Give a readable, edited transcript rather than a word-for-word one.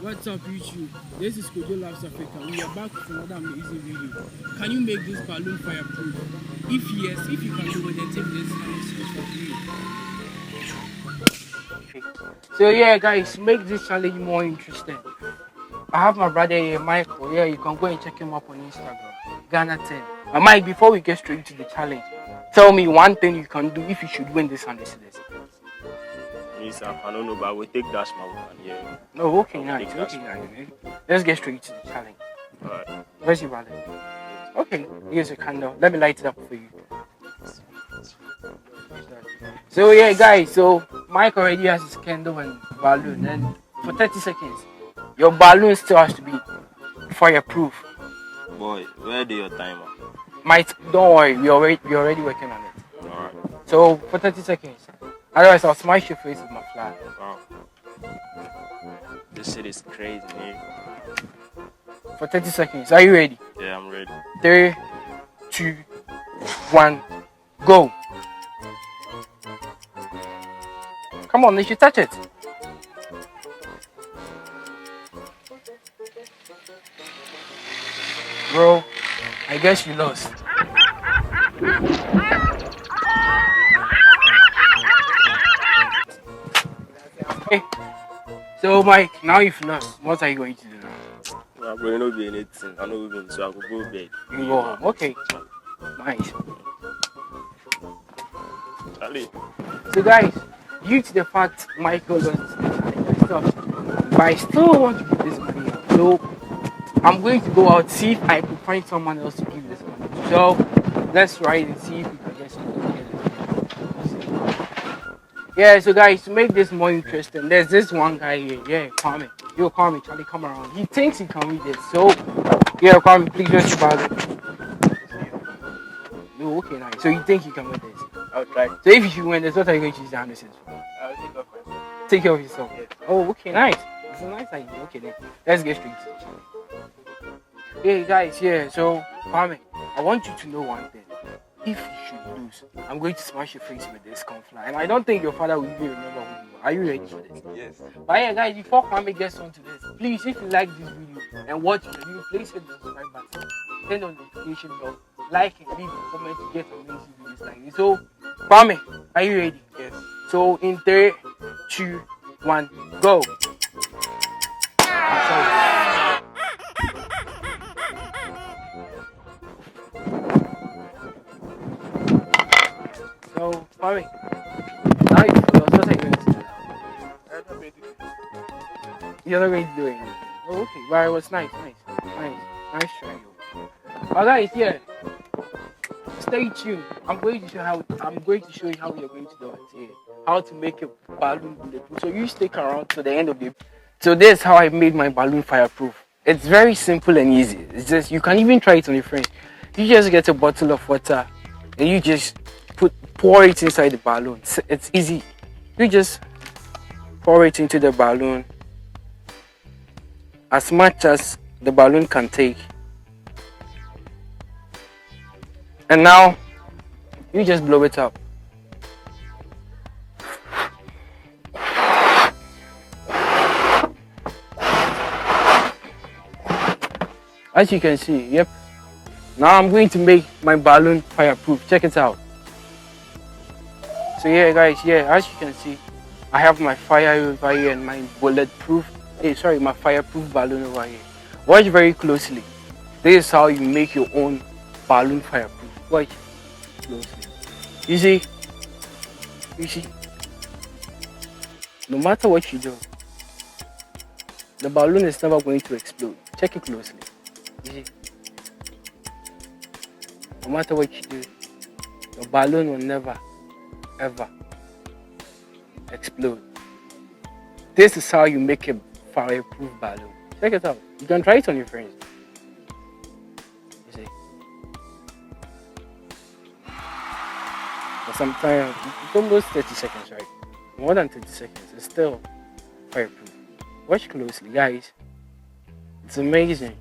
What's up YouTube? This is Kojo Labs Africa. We are back with another amazing video. Can you make this balloon fireproof? If yes, if you can do it, then take this challenge for free. So yeah guys, to make this challenge more interesting, I have my brother here, Michael. Yeah, you can go and check him up on Instagram. Ghana 10. But Mike, before we get straight to the challenge, tell me one thing you can do if you should win this under CEDIS. Yes, I don't know, but we'll take that small one. Yeah. No, okay, nice. Okay, nice. Let's get straight to the challenge. Alright. Where's your brother? Okay, here's a candle. Let me light it up for you. So yeah, guys. So Mike already has his candle and balloon, and for 30 seconds, your balloon still has to be fireproof. Boy, where do your timer? Don't worry, we're already working on it. Alright. So for 30 seconds. Otherwise, I'll smash your face with my flag. Wow. This shit is crazy, man. For 30 seconds. Are you ready? Yeah, I'm ready. 3, 2, 1, go. Come on, you should touch it. Bro, I guess you lost. Okay. So Mike, now you've lost. What are you going to do now? I'm going to be anything. I'm not even, so I could go bed. You go home. Okay. Nice. Charlie. So guys, due to the fact Michael lost the challenge and stuff, but I still want to give this money out. So I'm going to go out, see if I can find someone else to give this money. So let's try and see if we can get someone to get this money. Yeah, so guys, to make this more interesting, there's this one guy here. Yeah, Kwame. Yo, Kwame, Charlie, come around. He thinks he can read this. So, yeah, Kwame, please just about it. No, okay, nice. So you think you can win this? I'll try. So if you should win this, what are you going to use the answers for? I'll take off myself. Take care of yourself. Yes. Oh, okay, nice. It's a nice idea. Okay, then let's get straight to the challenge. Hey guys, yeah. So Kwame, I want you to know one thing. If you should lose, I'm going to smash your face with this cornflower, and I don't think your father will even remember who you are. Are you ready for this? Yes. But yeah, guys, before Kwame gets onto this, please, if you like this video and watch the video, please hit the subscribe button, turn on the notification bell, like and leave a comment to get amazing videos like this. So, Kwame, are you ready? Yes. So, in 3, 2, 1, go. So, Kwame, now what are you going to do? You're not going to do anything. Oh, okay, but it was nice try. Alright, yeah. Stay tuned. I'm going to show you how we are going to do it here. How to make a balloon bulletproof. So you stick around to the end of the. So this is how I made my balloon fireproof. It's very simple and easy. It's just you can even try it on your friend. You just get a bottle of water and you just pour it inside the balloon. It's easy. You just pour it into the balloon as much as the balloon can take. And now you just blow it up. As you can see, yep. Now I'm going to make my balloon fireproof. Check it out. So yeah guys, yeah, as you can see, I have my fire over here and my my fireproof balloon over here. Watch very closely. This is how you make your own balloon fireproof. Watch closely. You see, no matter what you do, the balloon is never going to explode. Check it closely. You see, no matter what you do, the balloon will never ever explode. This is how you make a fireproof balloon. Check it out. You can try it on your friends. You see. But sometimes it's almost 30 seconds, right? More than 30 seconds. It's still fireproof. Watch closely, guys. It's amazing.